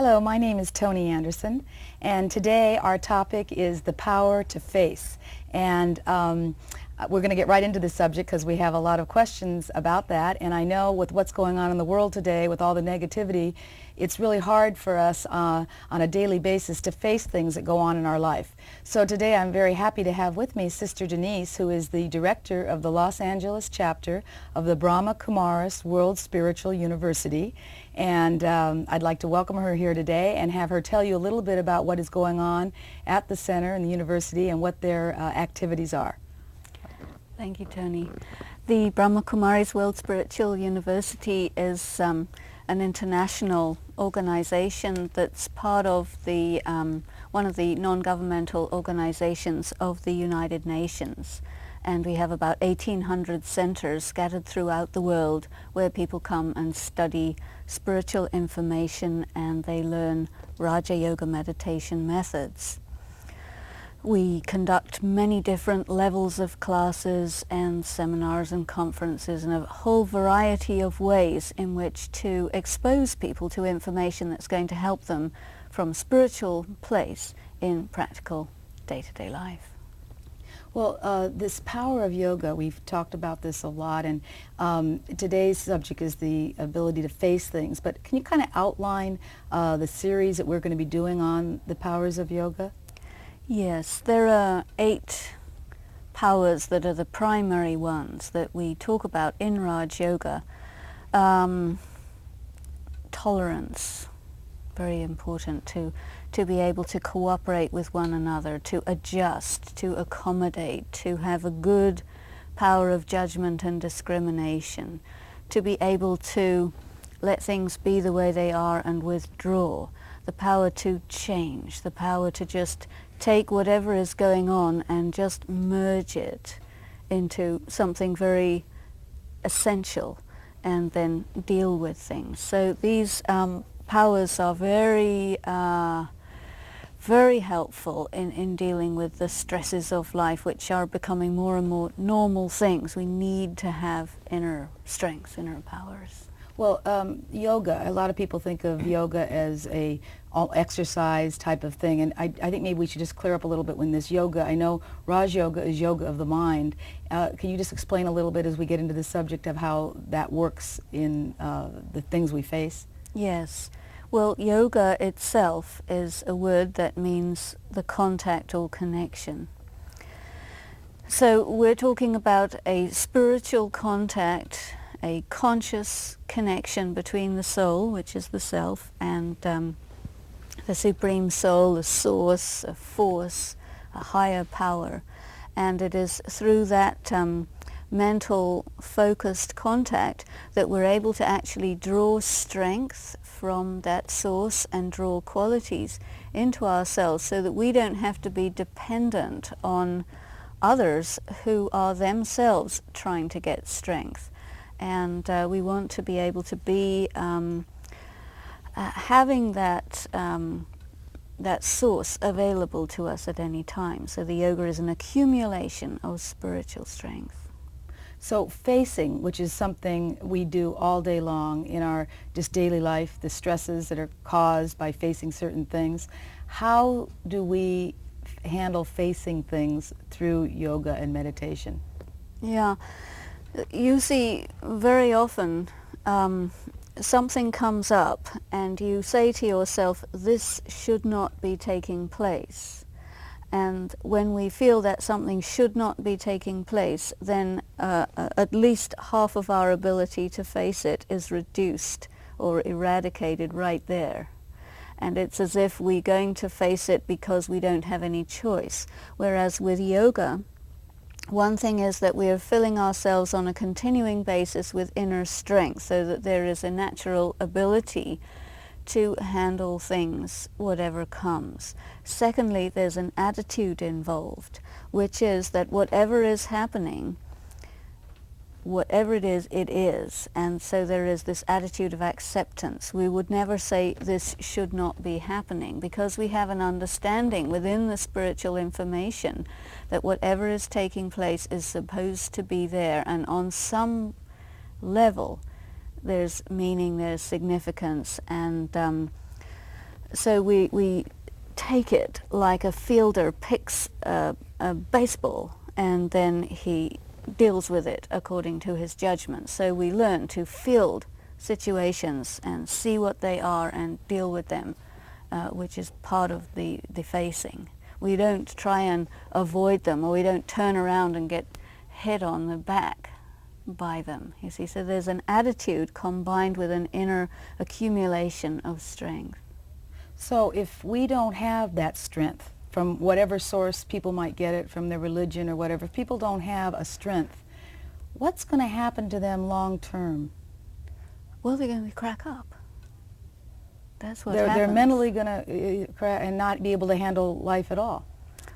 Hello, my name is Toni Anderson, and today our topic is the power to face. And we're going to get right into the subject because we have a lot of questions about that. And I know with what's going on in the world today, with all the negativity, it's really hard for us on a daily basis to face things that go on in our life. So today I'm very happy to have with me Sister Denise, who is the director of the Los Angeles chapter of the Brahma Kumaris World Spiritual University. And I'd like to welcome her here today and have her tell you a little bit about what is going on at the center and the university and what their activities are. Thank you, Toni. The Brahma Kumaris World Spiritual University is an international organization that's part of the one of the non-governmental organizations of the United Nations. And we have about 1,800 centers scattered throughout the world where people come and study spiritual information and they learn RAJYOGA meditation methods. We conduct many different levels of classes and seminars and conferences and a whole variety of ways in which to expose people to information that's going to help them from a spiritual place in practical day-to-day life. Well, this power of yoga, we've talked about this a lot, and today's subject is the ability to face things. But can you kind of outline the series that we're going to be doing on the powers of yoga? Yes, there are 8 powers that are the primary ones that we talk about in RAJYOGA. Tolerance, very important to be able to cooperate with one another, to adjust, to accommodate, to have a good power of judgment and discrimination, to be able to let things be the way they are and withdraw, the power to change, the power to just take whatever is going on and just merge it into something very essential and then deal with things. So these powers are very helpful in dealing with the stresses of life, which are becoming more and more normal things. We need to have inner strength, inner powers. Well, yoga, a lot of people think of yoga as a exercise type of thing, and I think maybe we should just clear up a little bit when this yoga, I know RAJYOGA is yoga of the mind. Can you just explain a little bit as we get into the subject of how that works in the things we face? Yes. Well, yoga itself is a word that means the contact or connection. So we're talking about a spiritual contact, a conscious connection between the soul, which is the self, and the Supreme Soul, a source, a force, a higher power. And it is through that mental focused contact that we're able to actually draw strength from that source and draw qualities into ourselves so that we don't have to be dependent on others who are themselves trying to get strength. And we want to be able to be having that source available to us at any time. So the yoga is an accumulation of spiritual strength. So facing, which is something we do all day long in our just daily life, the stresses that are caused by facing certain things, how do we handle facing things through yoga and meditation? Yeah, you see very often something comes up and you say to yourself, this should not be taking place. And when we feel that something should not be taking place, then at least half of our ability to face it is reduced or eradicated right there. And it's as if we're going to face it because we don't have any choice. Whereas with yoga, one thing is that we are filling ourselves on a continuing basis with inner strength so that there is a natural ability to handle things, whatever comes. Secondly, there's an attitude involved, which is that whatever is happening, whatever it is. And so there is this attitude of acceptance. We would never say this should not be happening because we have an understanding within the spiritual information that whatever is taking place is supposed to be there, and on some level there's meaning, there's significance, and So we take it like a fielder picks a baseball, and then he deals with it according to his judgment. So we learn to field situations and see what they are and deal with them, which is part of the facing. We don't try and avoid them, or we don't turn around and get hit on the back by them, you see. So there's an attitude combined with an inner accumulation of strength. So if we don't have that strength, from whatever source people might get it, from their religion or whatever, if people don't have a strength, what's going to happen to them long term? Well, they're going to crack up. That's what They're happens. mentally going to crack and not be able to handle life at all.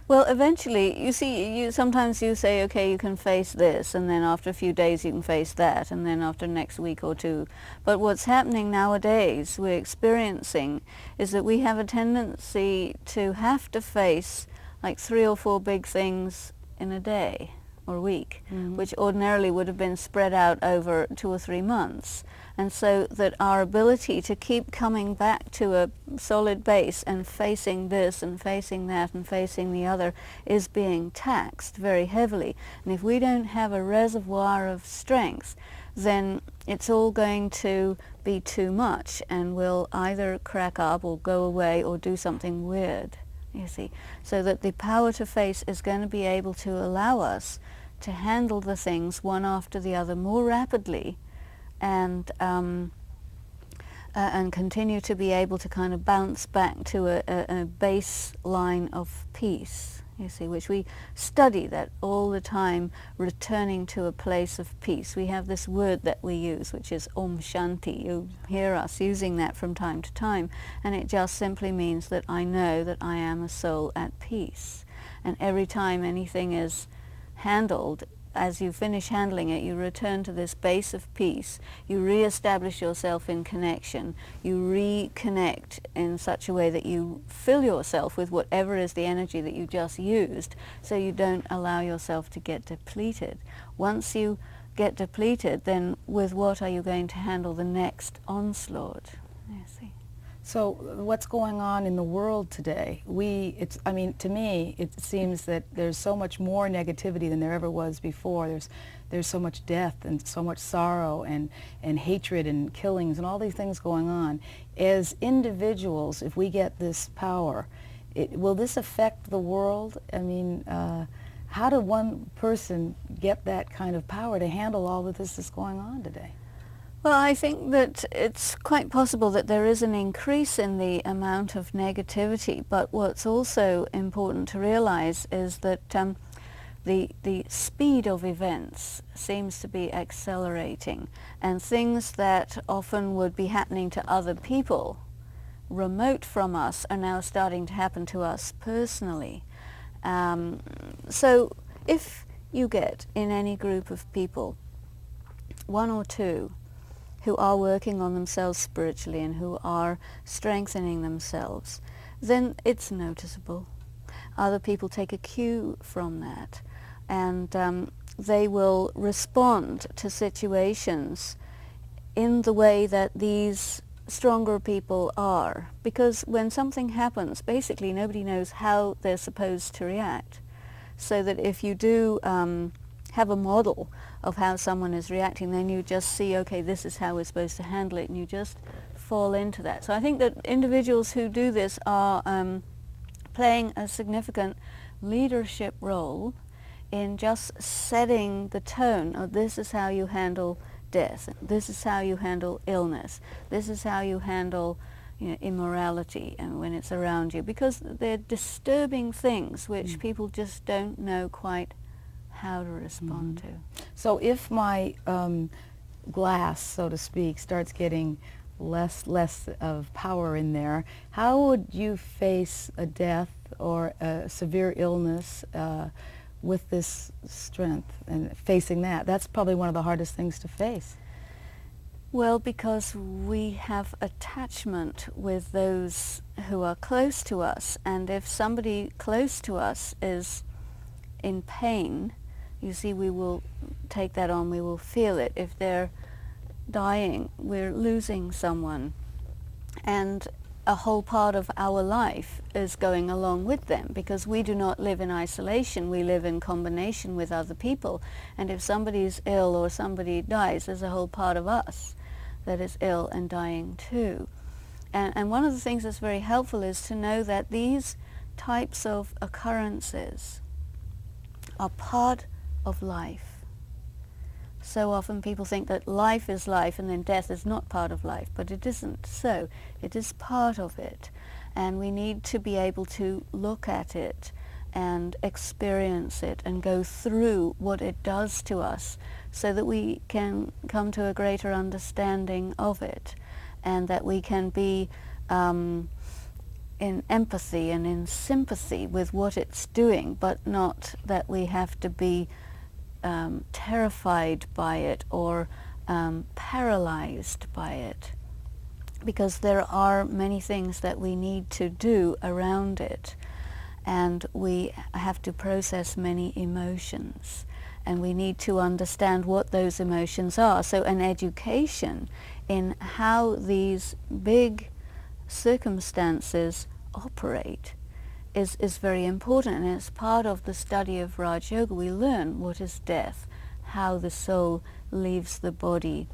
Well, eventually, you see, sometimes you say, okay, you can face this, and then after a few days you can face that, and then after next week or two. But what's happening nowadays, we're experiencing, is that we have a tendency to have to face like 3 or 4 big things in a day or a week, which ordinarily would have been spread out over 2 or 3 months. And so that our ability to keep coming back to a solid base and facing this and facing that and facing the other is being taxed very heavily. And if we don't have a reservoir of strength, then it's all going to be too much, and we'll either crack up or go away or do something weird, you see. So that the power to face is going to be able to allow us to handle the things one after the other more rapidly, and continue to be able to kind of bounce back to a baseline of peace, you see, which we study that all the time, returning to a place of peace. We have this word that we use, which is Om Shanti. You hear us using that from time to time, and it just simply means that I know that I am a soul at peace. And every time anything is handled, as you finish handling it, you return to this base of peace. You re-establish yourself in connection. You reconnect in such a way that you fill yourself with whatever is the energy that you just used, so you don't allow yourself to get depleted. Once you get depleted, then with what are you going to handle the next onslaught? You see. So what's going on in the world today? I mean, to me, it seems that there's so much more negativity than there ever was before. There's so much death and so much sorrow and hatred and killings and all these things going on. As individuals, if we get this power, will this affect the world? I mean, how did one person get that kind of power to handle all of this that's going on today? Well, I think that it's quite possible that there is an increase in the amount of negativity, but what's also important to realize is that the speed of events seems to be accelerating, and things that often would be happening to other people remote from us are now starting to happen to us personally. So if you get in any group of people 1 or 2 who are working on themselves spiritually and who are strengthening themselves, then it's noticeable. Other people take a cue from that, and they will respond to situations in the way that these stronger people are. Because when something happens, basically nobody knows how they're supposed to react. So that if you do have a model of how someone is reacting, then you just see, okay, this is how we're supposed to handle it, and you just fall into that. So I think that individuals who do this are playing a significant leadership role in just setting the tone of this is how you handle death, this is how you handle illness, this is how you handle immorality and when it's around you, because they're disturbing things which people just don't know quite how to respond to. So if my glass, so to speak, starts getting less of power in there, how would you face a death or a severe illness with this strength and facing that? That's probably one of the hardest things to face. Well, because we have attachment with those who are close to us, and if somebody close to us is in pain, you see, we will take that on, we will feel it. If they're dying, we're losing someone. And a whole part of our life is going along with them, because we do not live in isolation, we live in combination with other people. And if somebody is ill or somebody dies, there's a whole part of us that is ill and dying too. And one of the things that's very helpful is to know that these types of occurrences are part of life. So often people think that life is life and then death is not part of life, but it isn't so. It is part of it, and we need to be able to look at it and experience it and go through what it does to us so that we can come to a greater understanding of it, and that we can be in empathy and in sympathy with what it's doing, but not that we have to be terrified by it or paralyzed by it, because there are many things that we need to do around it, and we have to process many emotions, and we need to understand what those emotions are. So an education in how these big circumstances operate is very important, and as part of the study of Raj Yoga we learn what is death, how the soul leaves the body,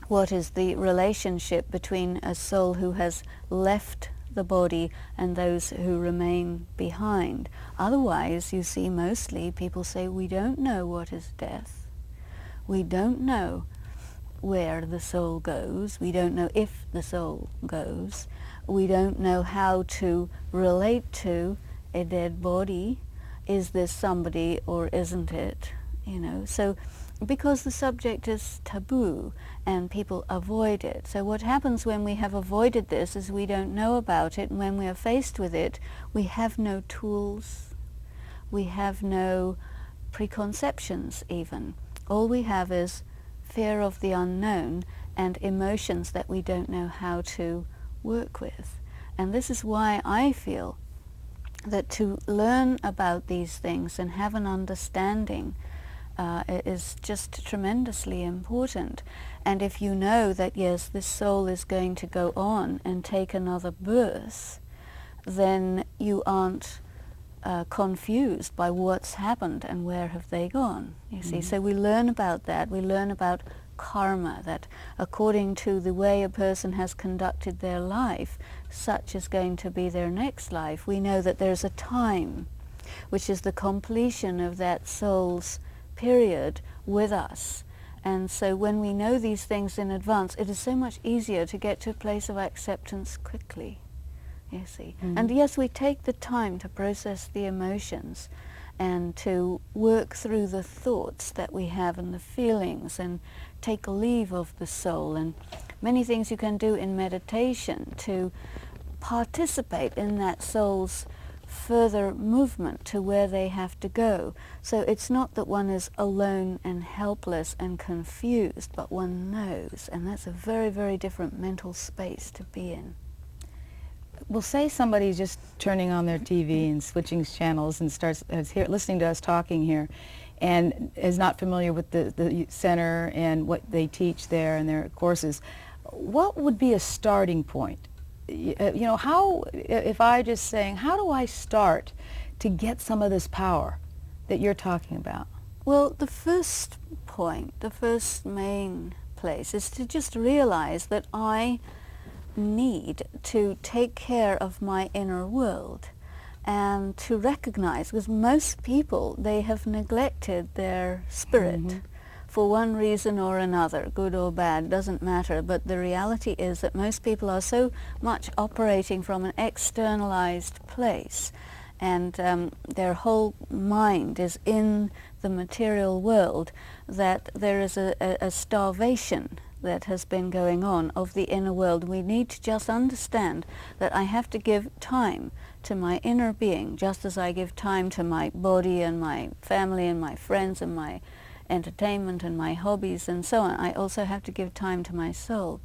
what is the relationship between a soul who has left the body and those who remain behind. Otherwise, you see, mostly people say, we don't know what is death, we don't know where the soul goes, we don't know if the soul goes, we don't know how to relate to a dead body. Is this somebody or isn't it? You know, so because the subject is taboo and people avoid it. So what happens when we have avoided this is we don't know about it, and when we are faced with it, we have no tools, we have no preconceptions even. All we have is fear of the unknown and emotions that we don't know how to work with. And this is why I feel that to learn about these things and have an understanding is just tremendously important. And if you know that, yes, this soul is going to go on and take another birth, then you aren't confused by what's happened and where have they gone, you see. So we learn about that. We learn about karma, that according to the way a person has conducted their life, such is going to be their next life. We know that there's a time, which is the completion of that soul's period with us. And so when we know these things in advance, it is so much easier to get to a place of acceptance quickly, you see. And yes, we take the time to process the emotions and to work through the thoughts that we have and the feelings, and take leave of the soul, and many things you can do in meditation to participate in that soul's further movement to where they have to go. So it's not that one is alone and helpless and confused, but one knows, and that's a very, very different mental space to be in. Well, say somebody's just turning on their TV and switching channels and starts listening to us talking here, and is not familiar with the center and what they teach there and their courses. What would be a starting point? You know, how, if I just saying, how do I start to get some of this power that you're talking about? Well, the first point, the first main place is to just realize that I need to take care of my inner world, and to recognize, because most people, they have neglected their spirit for one reason or another, good or bad, doesn't matter, but the reality is that most people are so much operating from an externalized place, and their whole mind is in the material world, that there is a starvation that has been going on of the inner world. We need to just understand that I have to give time to my inner being, just as I give time to my body and my family and my friends and my entertainment and my hobbies and so on. I also have to give time to my soul.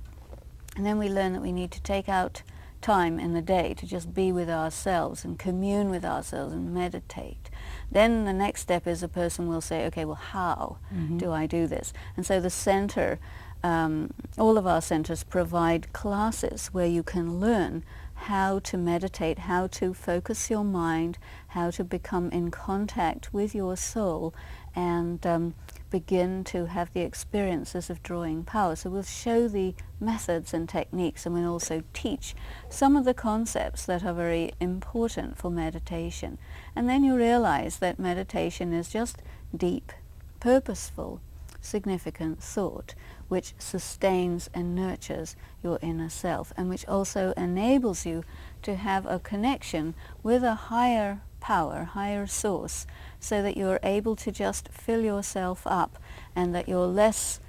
And then we learn that we need to take out time in the day to just be with ourselves and commune with ourselves and meditate. Then the next step is a person will say, okay, well, how do I do this? And so the center, all of our centers provide classes where you can learn how to meditate, how to focus your mind, how to become in contact with your soul, and begin to have the experiences of drawing power. So we'll show the methods and techniques, and we'll also teach some of the concepts that are very important for meditation. And then you realize that meditation is just deep, purposeful, significant thought, which sustains and nurtures your inner self, and which also enables you to have a connection with a higher power, higher source, so that you're able to just fill yourself up, and that you're less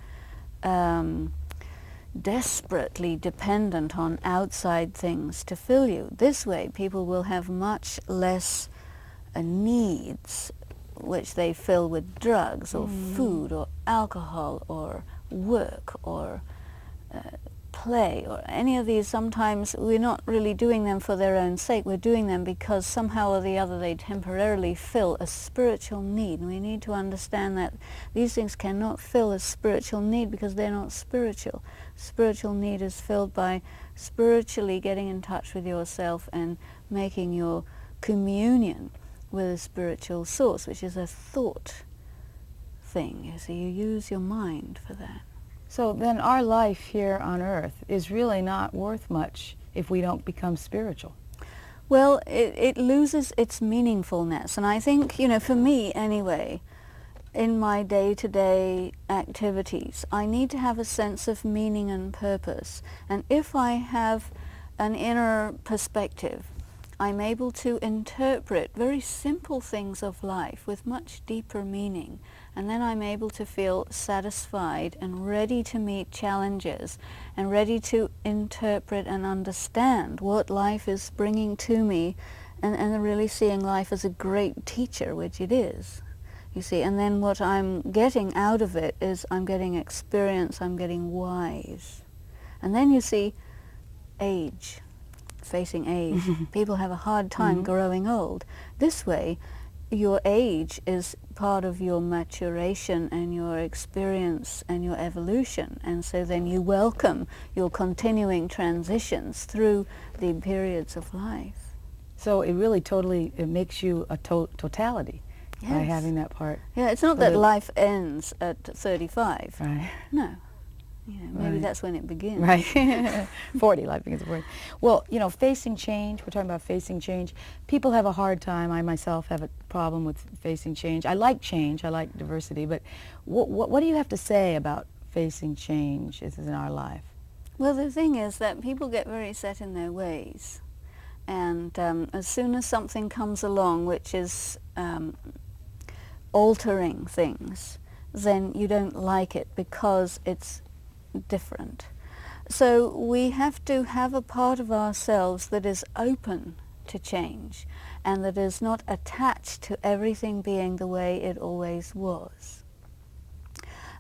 desperately dependent on outside things to fill you. This way people will have much less needs which they fill with drugs or food or alcohol or work or play or any of these. Sometimes we're not really doing them for their own sake. We're doing them because somehow or the other they temporarily fill a spiritual need. And we need to understand that these things cannot fill a spiritual need because they're not spiritual. Spiritual need is filled by spiritually getting in touch with yourself and making your communion with a spiritual source, which is a thought thing. So you use your mind for that. So then our life here on earth is really not worth much if we don't become spiritual. Well, it loses its meaningfulness. And I think, for me anyway, in my day-to-day activities, I need to have a sense of meaning and purpose. And if I have an inner perspective, I'm able to interpret very simple things of life with much deeper meaning. And then I'm able to feel satisfied and ready to meet challenges and ready to interpret and understand what life is bringing to me, and really seeing life as a great teacher, which it is. You see, and then what I'm getting out of it is I'm getting experience, I'm getting wise. And then you see age, facing age. People have a hard time growing old. This way, your age is part of your maturation and your experience and your evolution, and so then you welcome your continuing transitions through the periods of life. So it really it makes you a totality by having that part. Yeah, it's not that life ends at 35. Right. No. Maybe that's when it begins. Right. 40, life begins at 40. Well, facing change, we're talking about facing change. People have a hard time. I myself have a problem with facing change. I like change, I like diversity, but what do you have to say about facing change in our life? Well, the thing is that people get very set in their ways. And as soon as something comes along which is altering things, then you don't like it because it's different. So we have to have a part of ourselves that is open to change and that is not attached to everything being the way it always was.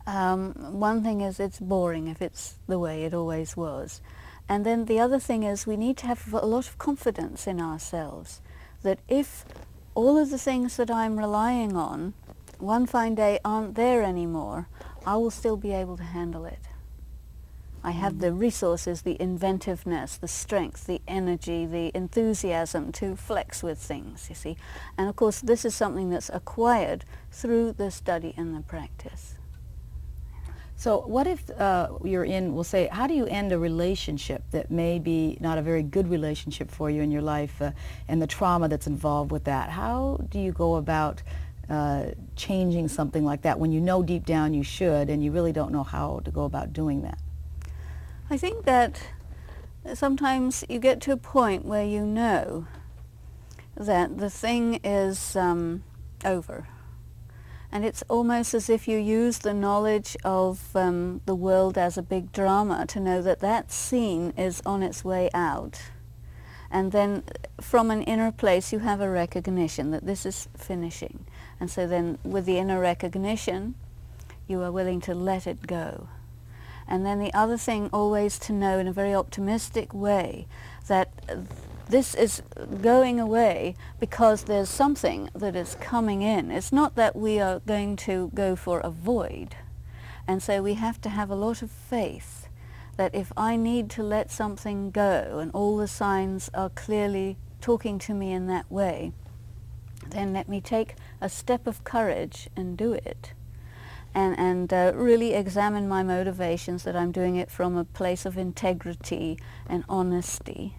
One thing is it's boring if it's the way it always was. And then the other thing is we need to have a lot of confidence in ourselves that if all of the things that I'm relying on one fine day aren't there anymore, I will still be able to handle it. I have the resources, the inventiveness, the strength, the energy, the enthusiasm to flex with things, you see. And of course this is something that's acquired through the study and the practice. So what if you're in, we'll say, how do you end a relationship that may be not a very good relationship for you in your life and the trauma that's involved with that? How do you go about changing something like that when you know deep down you should and you really don't know how to go about doing that? I think that sometimes you get to a point where you know that the thing is over. And it's almost as if you use the knowledge of the world as a big drama to know that that scene is on its way out. And then from an inner place you have a recognition that this is finishing. And so then with the inner recognition you are willing to let it go. And then the other thing, always to know in a very optimistic way that this is going away because there's something that is coming in. It's not that we are going to go for a void. And so we have to have a lot of faith that if I need to let something go and all the signs are clearly talking to me in that way, then let me take a step of courage and do it. And really examine my motivations, that I'm doing it from a place of integrity and honesty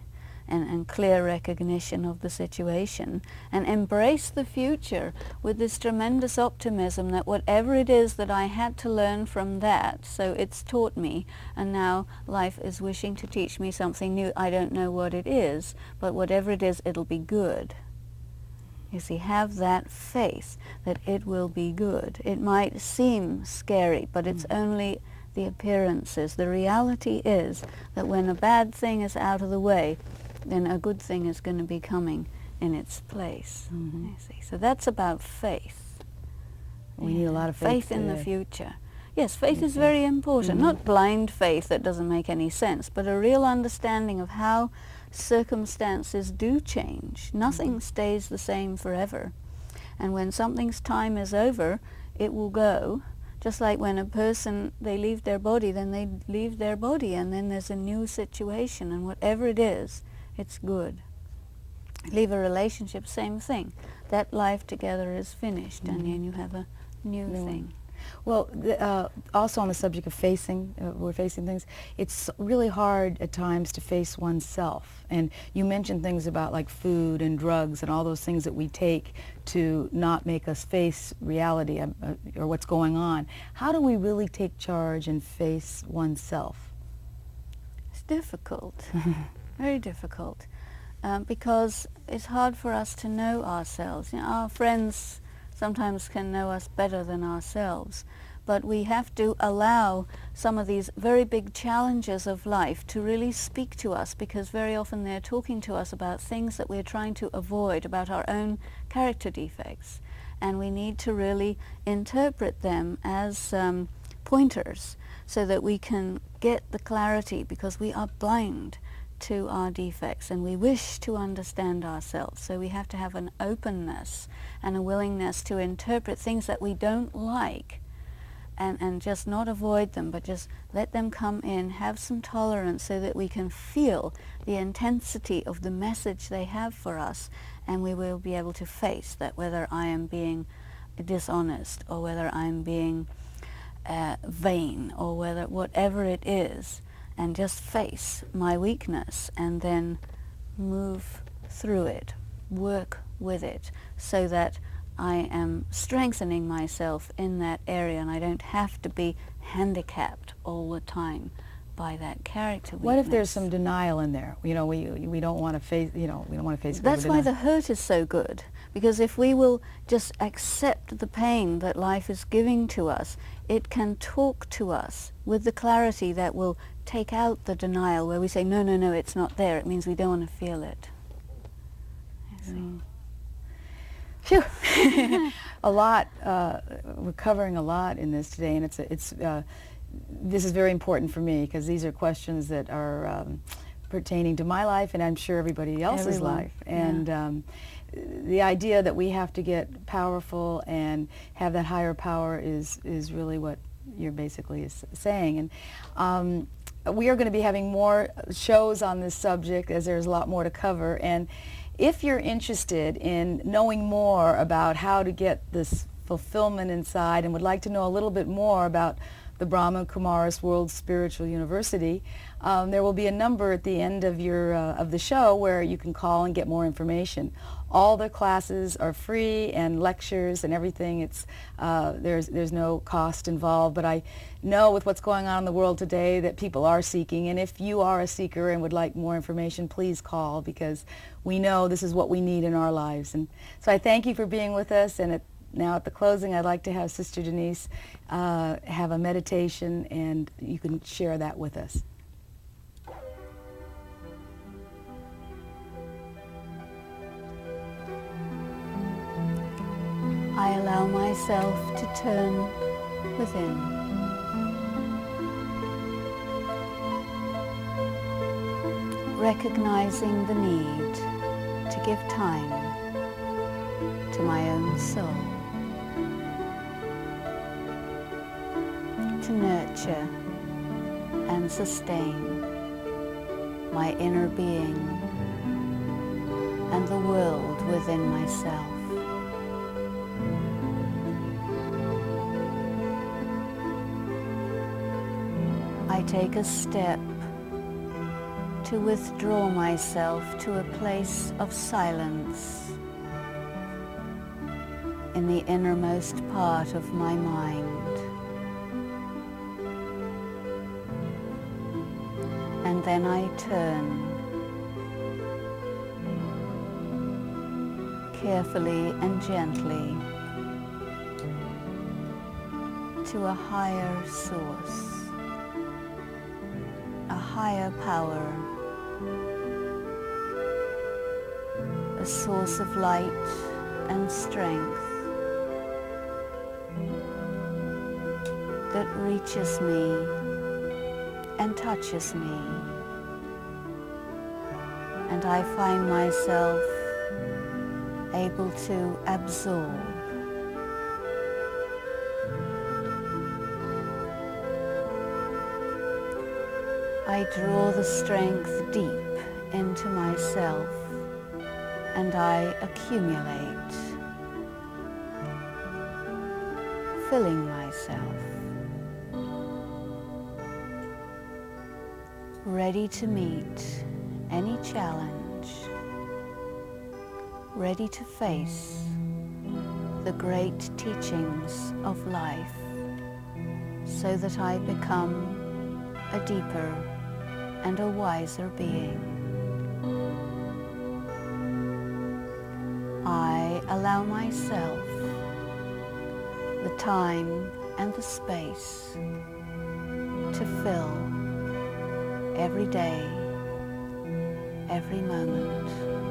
and clear recognition of the situation, and embrace the future with this tremendous optimism that whatever it is that I had to learn from that, so it's taught me, and now life is wishing to teach me something new. I don't know what it is, but whatever it is, it'll be good. You see, have that faith that it will be good. It might seem scary, but it's only the appearances. The reality is that when a bad thing is out of the way, then a good thing is going to be coming in its place. You see. So that's about faith. We need a lot of faith in the today. future. Yes, faith is very important. Not blind faith that doesn't make any sense, but a real understanding of how circumstances do change. Nothing stays the same forever. And when something's time is over, it will go. Just like when a person, they leave their body, then they leave their body, and then there's a new situation, and whatever it is, it's good. Leave a relationship, same thing. That life together is finished, and then you have a new thing. Well, also on the subject of facing, we're facing things, it's really hard at times to face oneself. And you mentioned things about like food and drugs and all those things that we take to not make us face reality or what's going on. How do we really take charge and face oneself? It's difficult, very difficult, because it's hard for us to know ourselves. You know, our friends sometimes can know us better than ourselves, but we have to allow some of these very big challenges of life to really speak to us, because very often they're talking to us about things that we're trying to avoid, about our own character defects, and we need to really interpret them as pointers so that we can get the clarity, because we are blind to our defects and we wish to understand ourselves. So we have to have an openness and a willingness to interpret things that we don't like, and just not avoid them, but just let them come in, have some tolerance so that we can feel the intensity of the message they have for us, and we will be able to face that, whether I am being dishonest or whether I'm being vain or whatever it is, and just face my weakness and then move through it, work with it, so that I am strengthening myself in that area, and I don't have to be handicapped all the time by that character weakness. What if there's some denial in there? You know, we don't want to face, we don't want to face. That's why the hurt is so good, because if we will just accept the pain that life is giving to us, it can talk to us with the clarity that will take out the denial, where we say, no, no, no, it's not there. It means we don't want to feel it. Phew. A lot. We're covering a lot in this today, and this is very important for me, because these are questions that are pertaining to my life, and I'm sure everybody else's life. And the idea that we have to get powerful and have that higher power is really what you're basically saying. And we are going to be having more shows on this subject, as there's a lot more to cover. And if you're interested in knowing more about how to get this fulfillment inside and would like to know a little bit more about the Brahma Kumaris World Spiritual University, there will be a number at the end of of the show where you can call and get more information. All the classes are free, and lectures and everything. It's there's no cost involved. But I know with what's going on in the world today that people are seeking, and if you are a seeker and would like more information, please call, because we know this is what we need in our lives. And so I thank you for being with us. And now at the closing, I'd like to have Sister Denise have a meditation, and you can share that with us. I allow myself to turn within. recognizing the need to give time to my own soul, to nurture and sustain my inner being and the world within myself. I take a step to withdraw myself to a place of silence in the innermost part of my mind. And then I turn carefully and gently to a higher source, a higher power, a source of light and strength that reaches me and touches me, and I find myself able to absorb. I draw the strength deep into myself and I accumulate, filling myself, ready to meet any challenge, ready to face the great teachings of life so that I become a deeper and a wiser being. I allow myself the time and the space to fill every day, every moment.